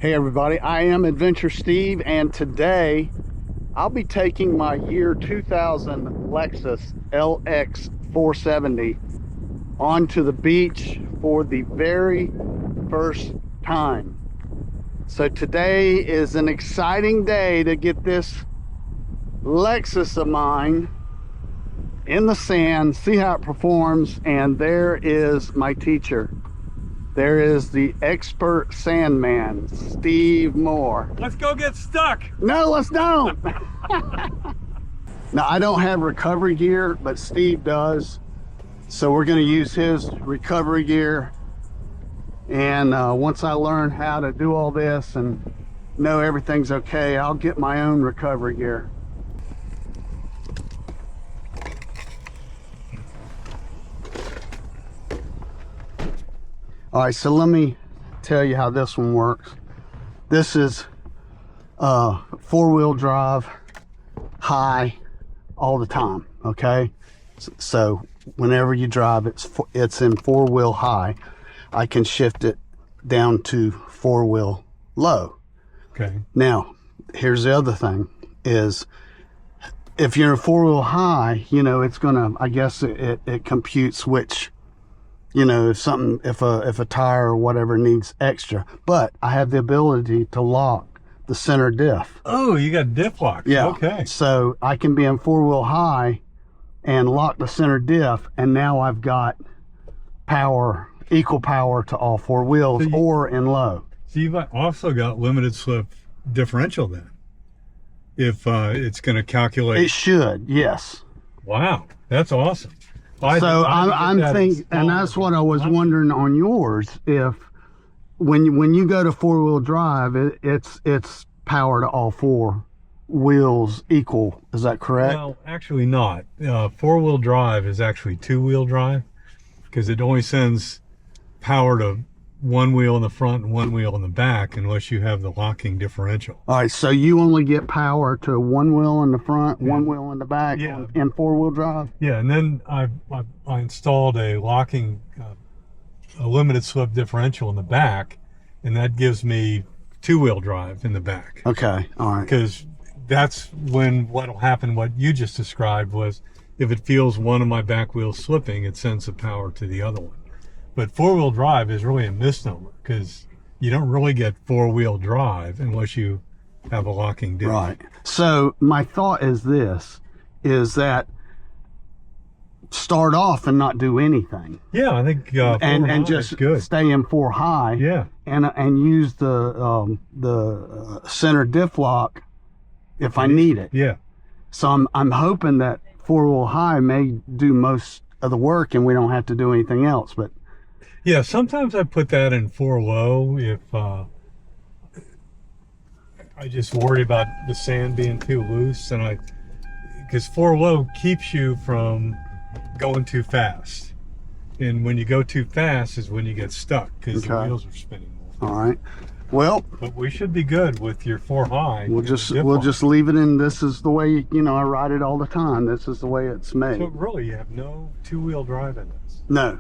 Hey everybody, I am Adventure Steve, and today I'll be taking my year 2000 Lexus LX 470 onto the beach for the very first time. So today is an exciting day to get this Lexus of mine in the sand, see how it performs, and there is my teacher. There is the expert Sandman, Steve Moore. Let's go get stuck. No, let's don't. Now, I don't have recovery gear, but Steve does. So we're going to use his recovery gear. And once I learn how to do all this and know everything's okay, I'll get my own recovery gear. All right, so let me tell you how this one works. This is four-wheel drive, high, all the time. Okay, so whenever you drive, it's in four-wheel high. I can shift it down to four-wheel low. Okay. Now, here's the other thing: is if you're in four-wheel high, you know it's gonna. I guess it computes which. You know, if a tire or whatever needs extra, but I have the ability to lock the center diff. Oh, you got diff locks. Yeah. Okay. So I can be in four-wheel high and lock the center diff, and now I've got power, equal power to all four wheels, so or in low. So you've also got limited slip differential then, if it's going to calculate. It should, yes. Wow, that's awesome. So I'm thinking, and that's what I was wondering on yours. If when you go to four-wheel drive, it's power to all four wheels equal. Is that correct? Well, actually not. Four-wheel drive is actually two-wheel drive because it only sends power to one wheel in the front and one wheel in the back unless you have the locking differential. All right, so you only get power to one wheel in the front, one wheel in the back, in four-wheel drive? Yeah, and then I installed a locking, a limited slip differential in the back, and that gives me two-wheel drive in the back. Okay, all right. Because that's when what'll happen, what you just described was, if it feels one of my back wheels slipping, it sends the power to the other one. But four-wheel drive is really a misnomer because you don't really get four-wheel drive unless you have a locking diff. Right. So my thought is this, is that start off and not do anything. Yeah, I think and just stay in four high. Yeah. And use the center diff lock if I need it. Yeah. So I'm hoping that four-wheel high may do most of the work and we don't have to do anything else. But yeah, sometimes I put that in four low if I just worry about the sand being too loose, and because four low keeps you from going too fast, and when you go too fast is when you get stuck because the wheels are spinning more. All right. Well, but we should be good with your four high. We'll just leave it in. This is the way I ride it all the time. This is the way it's made. So really, you have no two-wheel drive in this. No.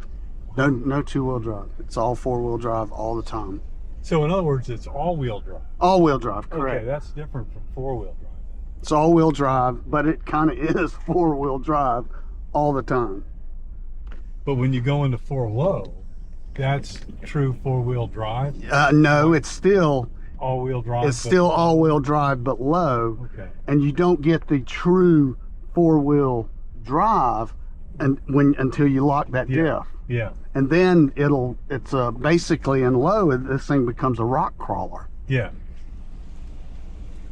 No two-wheel drive. It's all four-wheel drive all the time. So in other words, it's all-wheel drive. All-wheel drive, correct. Okay, that's different from four-wheel drive. It's all-wheel drive, but it kind of is four-wheel drive all the time. But when you go into four low, that's true four-wheel drive? No, it's still all-wheel drive. It's still all-wheel drive, but low. Okay. And you don't get the true four-wheel drive until you lock that diff. Yeah. And then it's basically in low, this thing becomes a rock crawler. Yeah.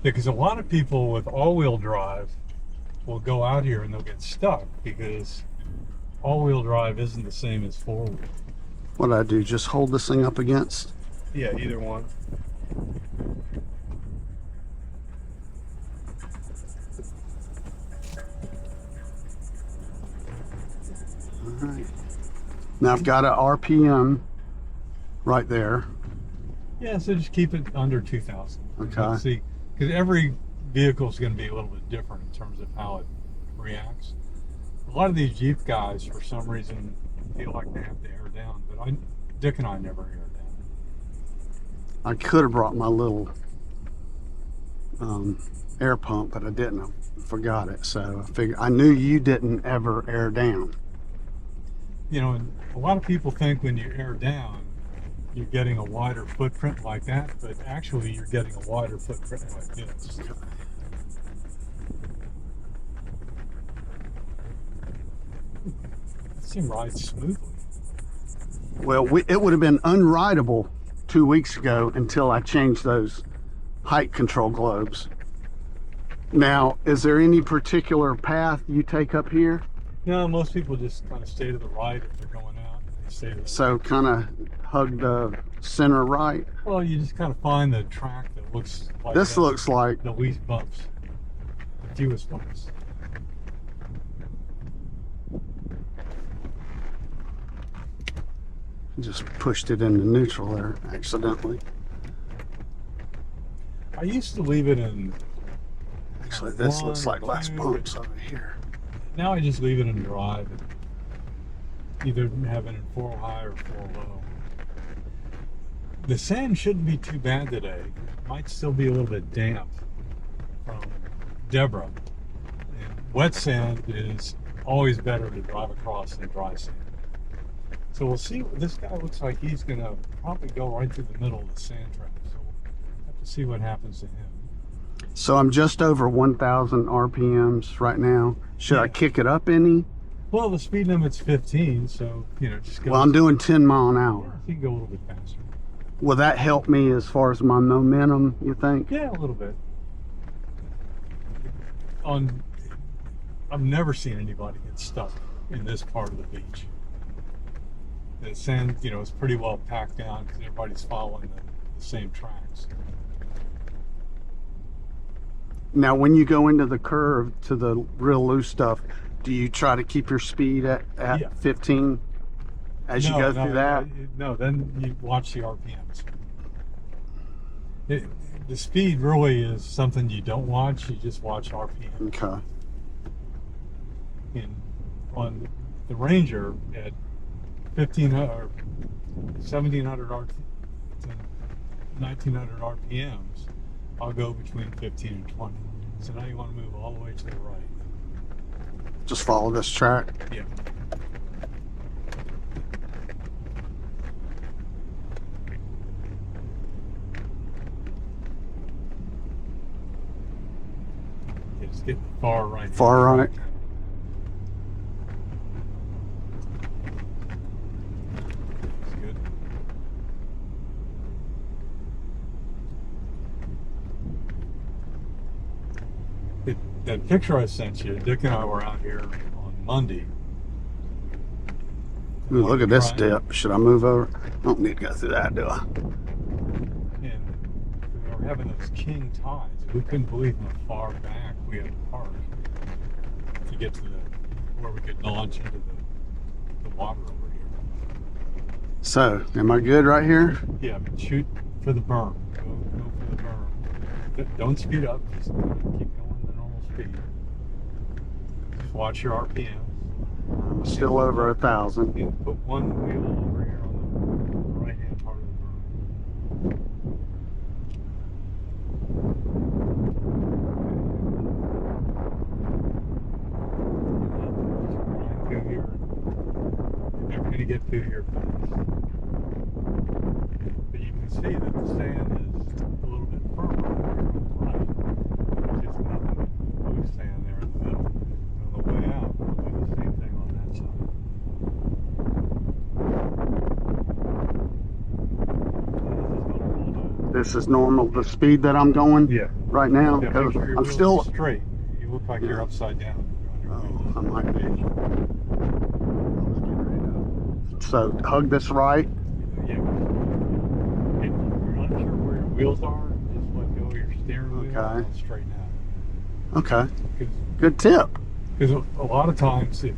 Because a lot of people with all-wheel drive will go out here and they'll get stuck because all-wheel drive isn't the same as four-wheel. What do I do? Just hold this thing up against? Yeah, either one. All right. Now I've got a RPM right there. Yeah, so just keep it under 2,000. Okay. Let's see, because every vehicle is going to be a little bit different in terms of how it reacts. A lot of these Jeep guys, for some reason, feel like they have to air down, but Dick and I never air down. I could have brought my little air pump, but I didn't. I forgot it. So I figured, I knew you didn't ever air down. You know, and a lot of people think when you air down, you're getting a wider footprint like that, but actually you're getting a wider footprint like this. It seemed right smoothly. Well, it would have been unrideable 2 weeks ago until I changed those height control globes. Now, is there any particular path you take up here? No, most people just kind of stay to the right if they're going out. They stay to the So kind of hug the center right. Well, you just kind of find the track that looks like This that, looks like, the least bumps, the fewest bumps. just pushed it into neutral there accidentally. I used to leave it in. Actually, this looks like less 2. bumps over here. Now I just leave it in drive. Either have it in 4 high or 4 low. The sand shouldn't be too bad today. It might still be a little bit damp from Deborah. And wet sand is always better to drive across than dry sand. So we'll see. This guy looks like he's going to probably go right through the middle of the sand trap. So we'll have to see what happens to him. So I'm just over 1,000 RPMs right now. Should I kick it up any? Well, the speed limit's 15, so, you know, just go. Well, I'm doing 10 mile an Yeah, hour. you can go a little bit faster. Will that help me as far as my momentum, you think? Yeah, a little bit. I've never seen anybody get stuck in this part of the beach. The sand, you know, is pretty well packed down because everybody's following the same tracks. Now, when you go into the curve to the real loose stuff, do you try to keep your speed at Yeah. 15 as you go through that? No, then you watch the RPMs. The speed really is something you don't watch. You just watch RPM. Okay. And on the Ranger at 1,500 or 1,700 to 1,900 RPMs, I'll go between 15 and 20. So now you want to move all the way to the right. Just follow this track. Yeah. Just get far right. Far right. That's good. That picture I sent you, Dick and I were out here on Monday. Ooh, look at this dip. Should I move over? I don't need to go through that, do I? And we were having those king tides. We couldn't believe how far back we had to park to get to where we could launch into the water over here. So, am I good right here? Yeah, but shoot for the berm. Go for the berm. Don't speed up. Just keep going the normal speed. Just watch your RPMs. I'm still over 1,000. You put one wheel over here on the right-hand part of the berm. Just grind through here. You're never going to get through here fast. But you can see that the sand is a little bit firmer over here on the right. There's just nothing but loose sand there in the middle. And on the way out, we'll do the same thing on that side. This is normal, the speed that I'm going Yeah. right now. Yeah, make Because sure your I'm wheels still, are straight. You look like you're upside down. oh, I might be. So hug this right. Yeah. If you're unsure where your wheels are, just let go of your steering wheel Okay. and straighten out. Okay, good tip. Because a lot of times, if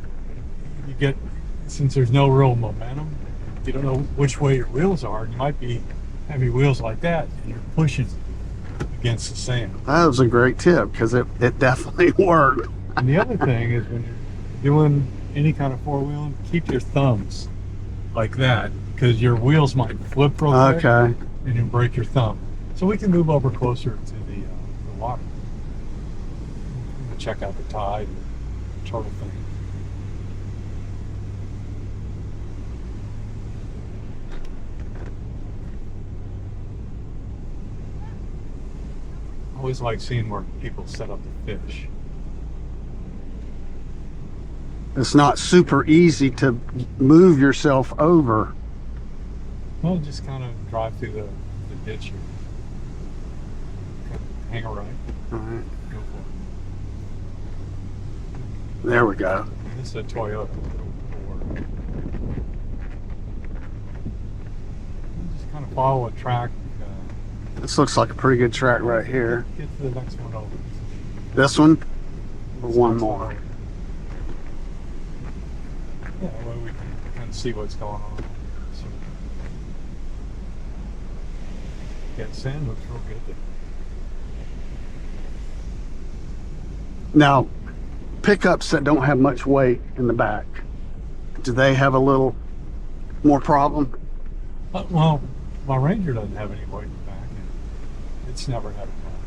you get, since there's no real momentum, you don't know which way your wheels are. You might be heavy wheels like that, and you're pushing against the sand. That was a great tip because it definitely worked. And the other thing is when you're doing any kind of four-wheeling, keep your thumbs like that because your wheels might flip real quick. Okay. and you break your thumb. So we can move over closer to the water. Check out the tide and turtle thing. I always like seeing where people set up the fish. It's not super easy to move yourself over. Well, just kind of drive through the ditch here. Kind of hang a right. All right. Go for it. There we go. This is a Toyota. Just kind of follow a track. This looks like a pretty good track right here. Get to the next one over. This one? Or one more? Yeah, well, we can kind of see what's going on. So, yeah, the sand looks real good there. Now, pickups that don't have much weight in the back, do they have a little more problem? Well, my Ranger doesn't have any weight in the back, and it's never had a problem.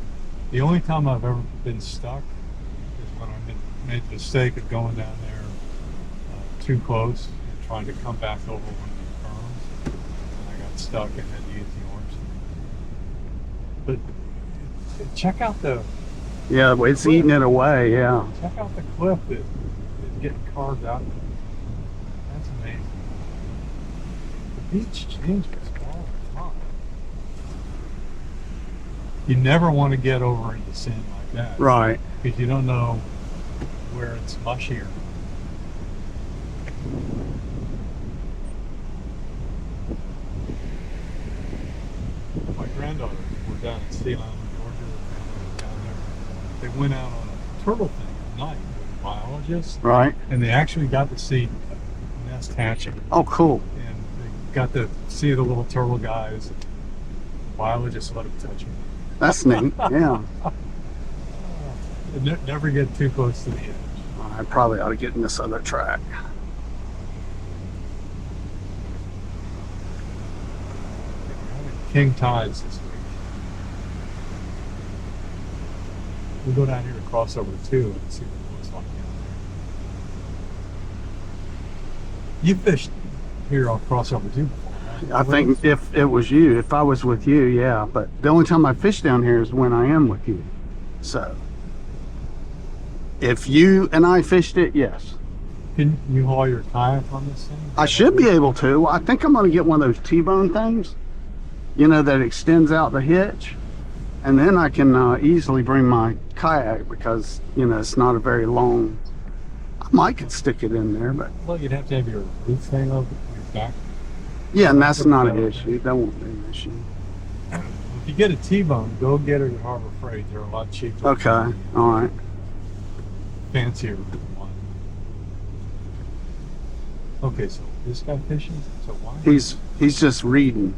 The only time I've ever been stuck is when I made the mistake of going down there too close and trying to come back over one of these berms, and I got stuck and had to use the oars. But check out the Yeah, it's cliff. eating it away, yeah. Check out the cliff that is getting carved out. That's amazing. The beach changes all the time. You never want to get over into sand like that. Right. Because you don't know where it's mushier. My granddaughter were down in Sea Island, Georgia, down there. They went out on a turtle thing at night with biologists, Right. and they actually got to see a nest hatching. Oh, cool. And they got to see the little turtle guys. The biologists let them touch them. That's neat, yeah. Never get too close to the edge. I probably ought to get in this other track. King tides this week. We'll go down here to crossover 2 and see what it looks like down there. You fished here on crossover 2 before, right? I think if it was you, if I was with you, yeah. But the only time I fish down here is when I am with you. So, if you and I fished it, yes. Can you haul your kayak on this thing? I should be able to. I think I'm going to get one of those T-bone things, you know, that extends out the hitch. And then I can easily bring my kayak because, you know, it's not a very long. I might could stick it in there, but. Well, you'd have to have your roof thing over your back. Yeah, and that's not an issue. That won't be an issue. If you get a T-bone, go get her at Harbor Freight. They're a lot cheaper. Okay, all right. Fancier one. Okay, so this guy fishing? So why? He's just reading.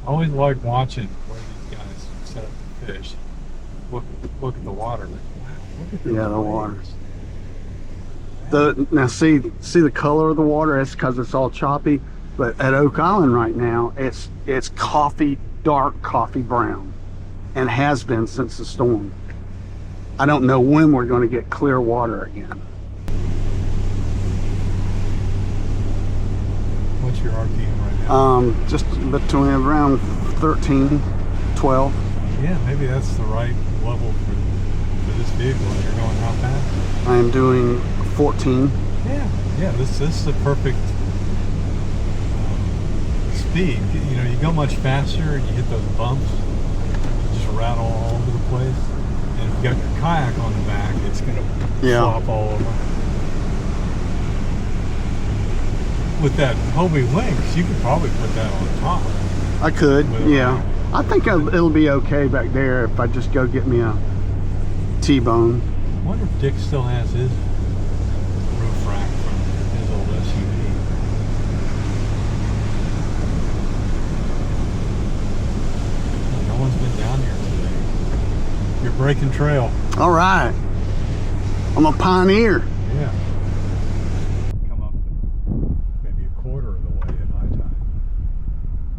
I always like watching where these guys set up the fish. Look at the water. Like, wow, look at The water. waves. Now see the color of the water. It's because it's all choppy. But at Oak Island right now, it's dark coffee brown, and has been since the storm. I don't know when we're going to get clear water again. What's your RPM right now? Just between around 13, 12. Yeah, maybe that's the right level for this vehicle. You're going how fast? I am doing 14. Yeah. This is the perfect speed. You know, you go much faster and you hit those bumps, you just rattle all over the place. And if you got your kayak on the back, it's gonna flop all over. With that Hobie Lynx, you could probably put that on top. I could, yeah. I think it'll be okay back there if I just go get me a T-bone. I wonder if Dick still has his roof rack from his old SUV. No one's been down here today. You're breaking trail. All right. I'm a pioneer. Yeah. Come up maybe a quarter of the way at high tide.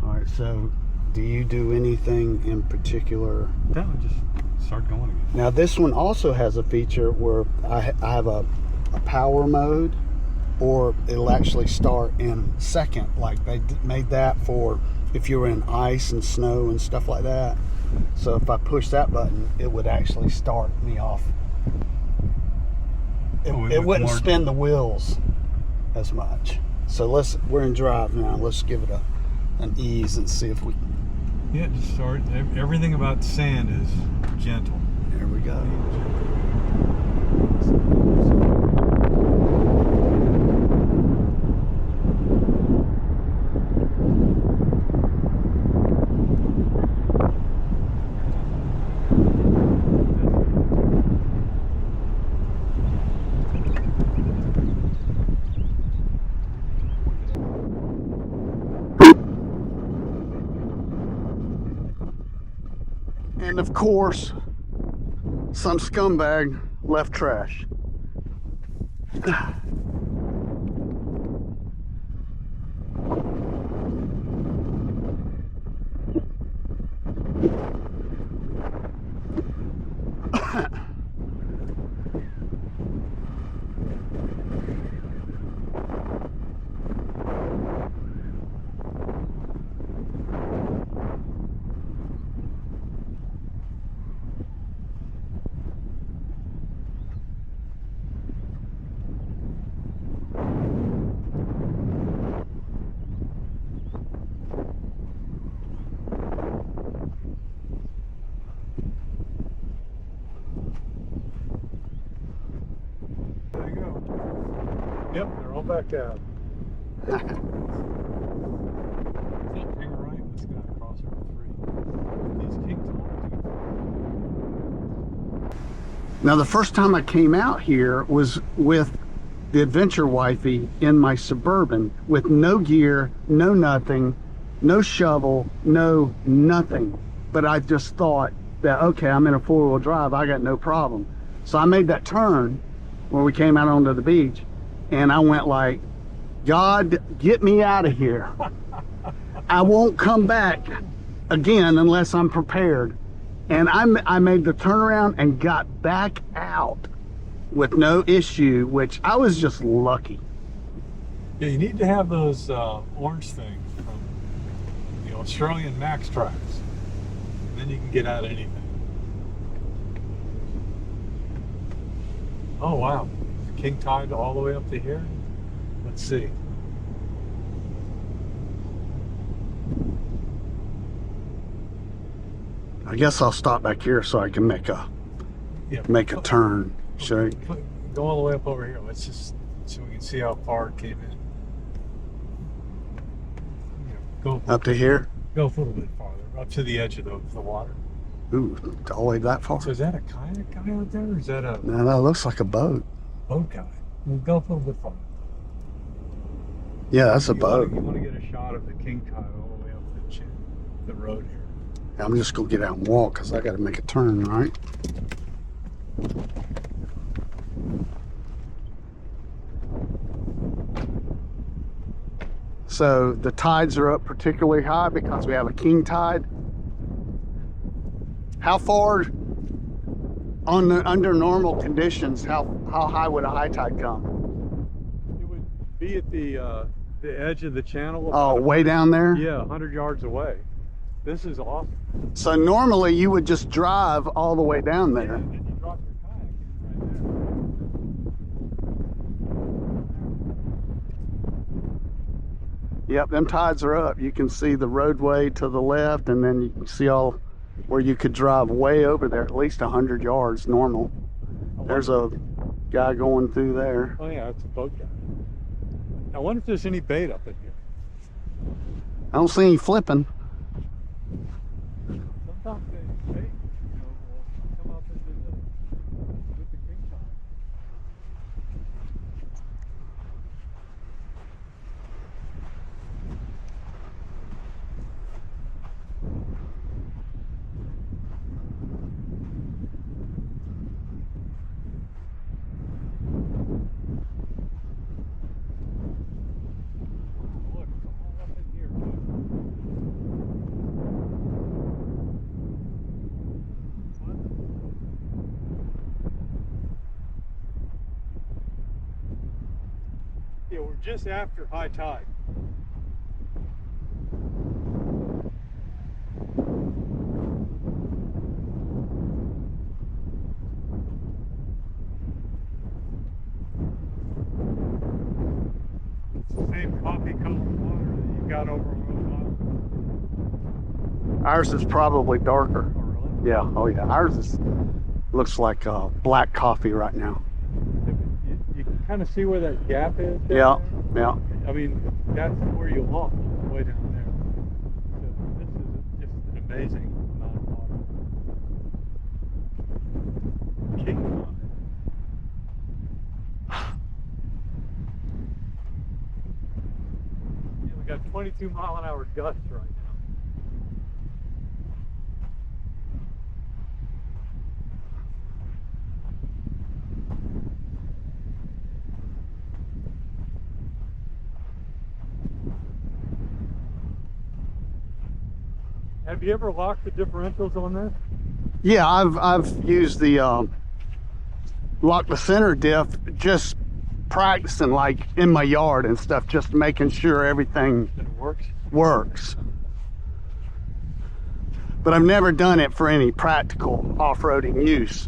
All right, so Do you do anything in particular? No, just start going again. Now this one also has a feature where I have a power mode, or it'll actually start in second. Like they made that for if you're in ice and snow and stuff like that. So if I push that button, it would actually start me off. It wouldn't spin the wheels as much. So we're in drive now. Let's give it an ease and see if we. Yeah, just start. Everything about sand is gentle. There we go. And of course, some scumbag left trash. There you go. Yep, they're all back out. Hang right. Let's get across over 3. These kings Now the first time I came out here was with the adventure wifey in my Suburban with no gear, no nothing, no shovel, no nothing. But I just thought that, okay, I'm in a 4-wheel drive, I got no problem. So I made that turn where we came out onto the beach, and I went like, God, get me out of here. I won't come back again unless I'm prepared. And I made the turnaround and got back out with no issue, which I was just lucky. Yeah, you need to have those orange things from the Australian Max tracks. Then you can get out anything. Oh wow, king tide all the way up to here. Let's see. I guess I'll stop back here so I can make a turn. Should I? Go all the way up over here. Let's just so we can see how far it came in. Go Up to here? Go a little bit farther, up to the edge of the water. Ooh, all the way that far? So is that a kayak guy out there, or is that a No, that looks like a boat. boat guy? We'll go a little bit farther. Yeah, that's a boat. You want to get a shot of the king tide all the way up the road here. I'm just gonna get out and walk because I got to make a turn, right? So the tides are up particularly high because we have a king tide. How far under normal conditions, how high would a high tide come? It would be at the edge of the channel. Oh, way down there? Yeah, 100 yards away. This is awesome. So normally you would just drive all the way down there. Yeah, and then you drop your kayak in right there. Yep, them tides are up. You can see the roadway to the left, and then you can see all where you could drive way over there, at least 100 yards normal. There's a guy going through there. Oh yeah, it's a boat guy. I wonder if there's any bait up in here. I don't see any flipping. Sometimes they bait, will come up with the king tide. Look, it's all up in here too. we're just after high tide. It's the same coffee colored water that you got over on Rhode Island. Ours is probably darker. Oh, really? Yeah, oh yeah. Ours is looks like black coffee right now. You can kind of see where that gap is. Yeah, yeah. I mean, that's where you look, way down there. So this is just an amazing amount of water. King water. Yeah, we got 22-mile-an-hour gusts right now. Have you ever locked the differentials on this? Yeah, I've used the lock the center diff, just practicing like in my yard and stuff, just making sure everything That it works. But I've never done it for any practical off-roading use.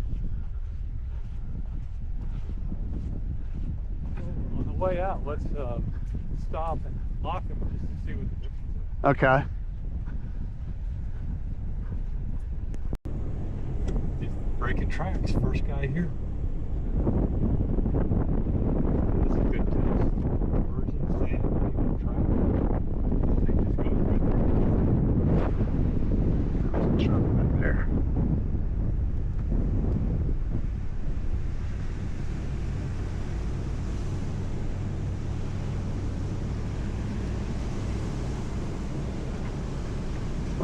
On the way out, let's stop and lock them just to see what the difference is. Okay. Breaking tracks, first guy here. This is a good test. Virgin sand breaking track. This thing just goes right through. Truck right there.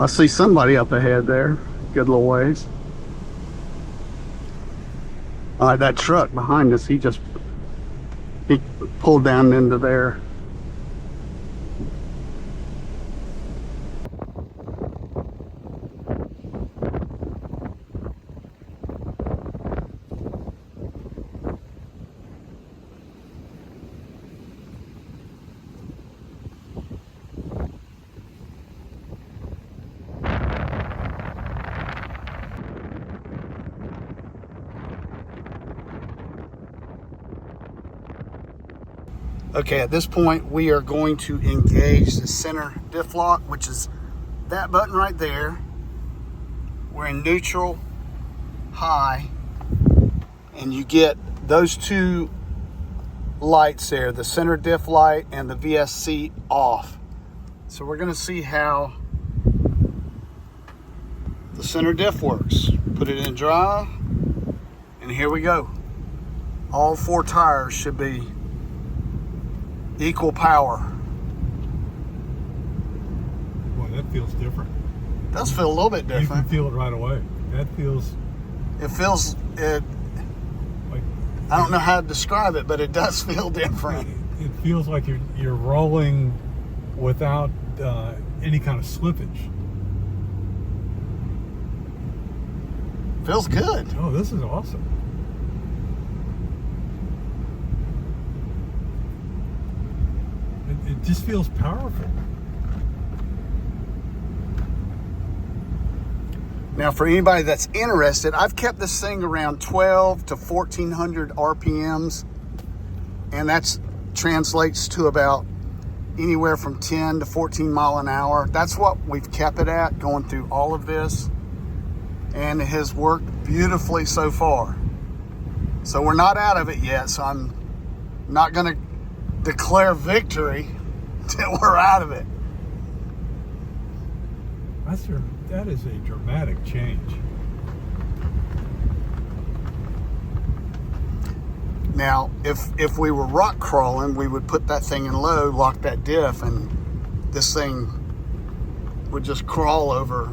I see somebody up ahead there. Good little ways. That truck behind us, he pulled down into there. Okay, at this point we are going to engage the center diff lock, which is that button right there. We're in neutral, high, and you get those two lights there, the center diff light and the VSC off. So we're going to see how the center diff works. Put it in drive, and here we go. All four tires should be equal power. Boy, that feels different. It does feel a little bit You different. can feel it right away. That feels It like, I don't know how to describe it, but it does feel different. it feels like you're rolling without any kind of slippage. Feels good. Oh, this is awesome. It just feels powerful. Now, for anybody that's interested, I've kept this thing around 12 to 1400 RPMs, and that translates to about anywhere from 10 to 14 mile an hour. That's what we've kept it at going through all of this, and it has worked beautifully so far. So we're not out of it yet, so I'm not going to declare victory till we're out of it. That is a dramatic change. Now, if we were rock crawling, we would put that thing in low, lock that diff, and this thing would just crawl over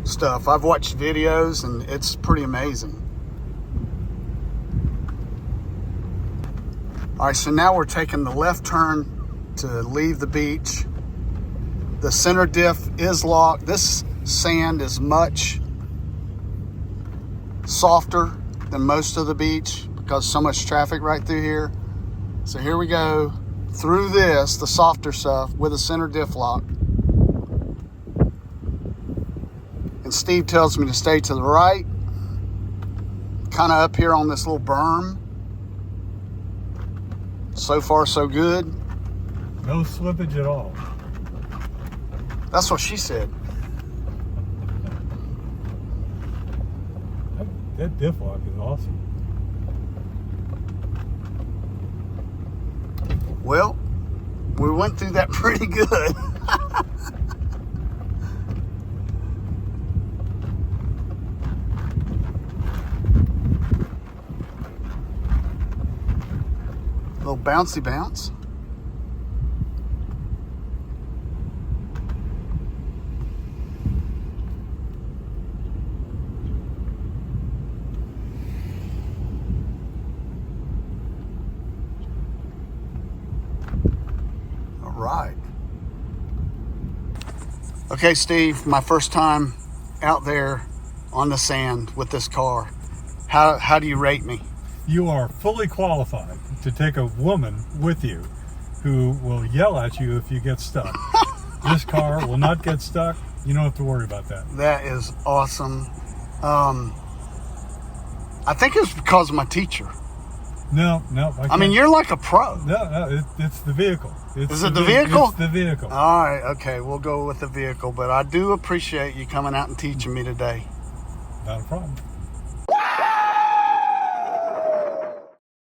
stuff. I've watched videos, and it's pretty amazing. All right, so now we're taking the left turn to leave the beach. The center diff is locked. This sand is much softer than most of the beach because so much traffic right through here. So here we go. through this, the softer stuff, with a center diff lock. And Steve tells me to stay to the right, kind of up here on this little berm. So far, so good. No slippage at all. That's what she said. That diff lock is awesome. Well, we went through that pretty good. Little bouncy bounce. All right. Okay, Steve, my first time out there on the sand with this car. How do you rate me? You are fully qualified to take a woman with you who will yell at you if you get stuck. This car will not get stuck. You don't have to worry about that. That is awesome. I think it's because of my teacher. No. I mean, you're like a pro. No, it's the vehicle. Is it the vehicle? It's the vehicle. All right, okay, we'll go with the vehicle. But I do appreciate you coming out and teaching me today. Not a problem.